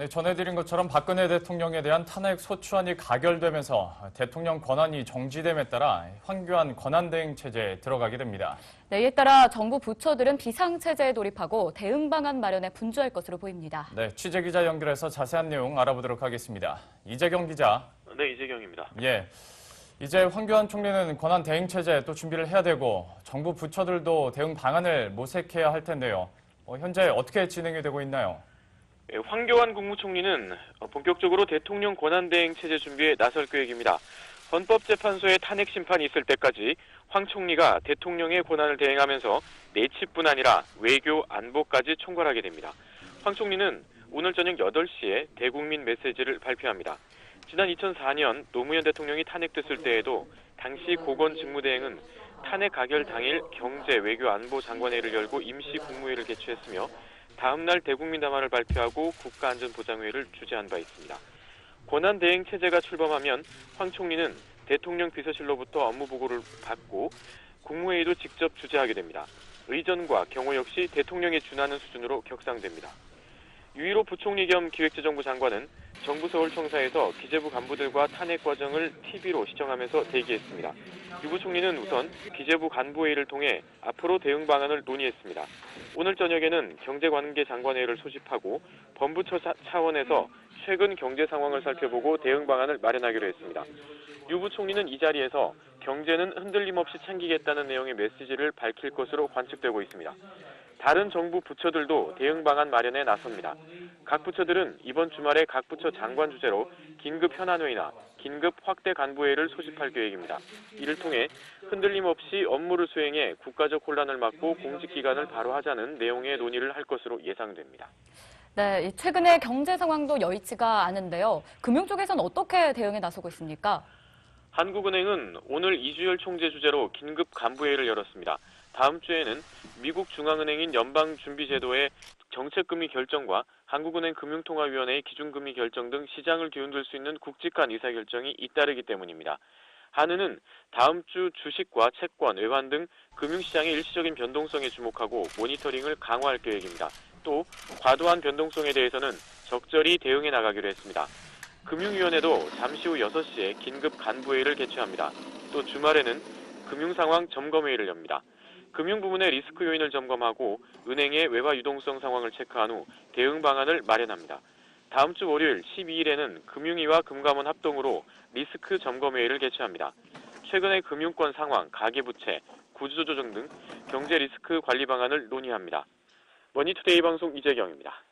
네, 전해드린 것처럼 박근혜 대통령에 대한 탄핵 소추안이 가결되면서 대통령 권한이 정지됨에 따라 황교안 권한대행 체제에 들어가게 됩니다. 네, 이에 따라 정부 부처들은 비상체제에 돌입하고 대응 방안 마련에 분주할 것으로 보입니다. 네, 취재기자 연결해서 자세한 내용 알아보도록 하겠습니다. 이재경 기자. 네, 이재경입니다. 예, 이제 황교안 총리는 권한대행 체제 또 준비를 해야 되고 정부 부처들도 대응 방안을 모색해야 할 텐데요. 현재 어떻게 진행이 되고 있나요? 황교안 국무총리는 본격적으로 대통령 권한대행 체제 준비에 나설 계획입니다. 헌법재판소의 탄핵 심판이 있을 때까지 황 총리가 대통령의 권한을 대행하면서 내치뿐 아니라 외교, 안보까지 총괄하게 됩니다. 황 총리는 오늘 저녁 8시에 대국민 메시지를 발표합니다. 지난 2004년 노무현 대통령이 탄핵됐을 때에도 당시 고건 직무대행은 탄핵 가결 당일 경제, 외교, 안보 장관회의를 열고 임시 국무회의를 개최했으며 다음 날 대국민 담화를 발표하고 국가안전보장회의를 주재한 바 있습니다. 권한대행 체제가 출범하면 황 총리는 대통령 비서실로부터 업무 보고를 받고 국무회의도 직접 주재하게 됩니다. 의전과 경호 역시 대통령에 준하는 수준으로 격상됩니다. 유일호 부총리 겸 기획재정부 장관은 정부 서울청사에서 기재부 간부들과 탄핵 과정을 TV로 시청하면서 대기했습니다. 유 부총리는 우선 기재부 간부회의를 통해 앞으로 대응 방안을 논의했습니다. 오늘 저녁에는 경제관계장관회의를 소집하고 범부처 차원에서 최근 경제 상황을 살펴보고 대응 방안을 마련하기로 했습니다. 유 부총리는 이 자리에서 경제는 흔들림 없이 챙기겠다는 내용의 메시지를 밝힐 것으로 관측되고 있습니다. 다른 정부 부처들도 대응 방안 마련에 나섭니다. 각 부처들은 이번 주말에 각 부처 장관 주재로 긴급 현안회의나 긴급 확대 간부회의를 소집할 계획입니다. 이를 통해 흔들림 없이 업무를 수행해 국가적 혼란을 막고 공직기관을 바로 하자는 내용의 논의를 할 것으로 예상됩니다. 네, 최근에 경제 상황도 여의치가 않은데요. 금융 쪽에서는 어떻게 대응에 나서고 있습니까? 한국은행은 오늘 이주열 총재 주재로 긴급 간부회의를 열었습니다. 다음 주에는 미국 중앙은행인 연방준비제도의 정책금리 결정과 한국은행 금융통화위원회의 기준금리 결정 등 시장을 뒤흔들 수 있는 굵직한 의사결정이 잇따르기 때문입니다. 한은은 다음 주 주식과 채권, 외환 등 금융시장의 일시적인 변동성에 주목하고 모니터링을 강화할 계획입니다. 또 과도한 변동성에 대해서는 적절히 대응해 나가기로 했습니다. 금융위원회도 잠시 후 6시에 긴급 간부회의를 개최합니다. 또 주말에는 금융상황 점검회의를 엽니다. 금융부문의 리스크 요인을 점검하고 은행의 외화 유동성 상황을 체크한 후 대응 방안을 마련합니다. 다음 주 월요일 12일에는 금융위와 금감원 합동으로 리스크 점검회의를 개최합니다. 최근의 금융권 상황, 가계부채, 구조조정 등 경제 리스크 관리 방안을 논의합니다. 머니투데이 방송 이재경입니다.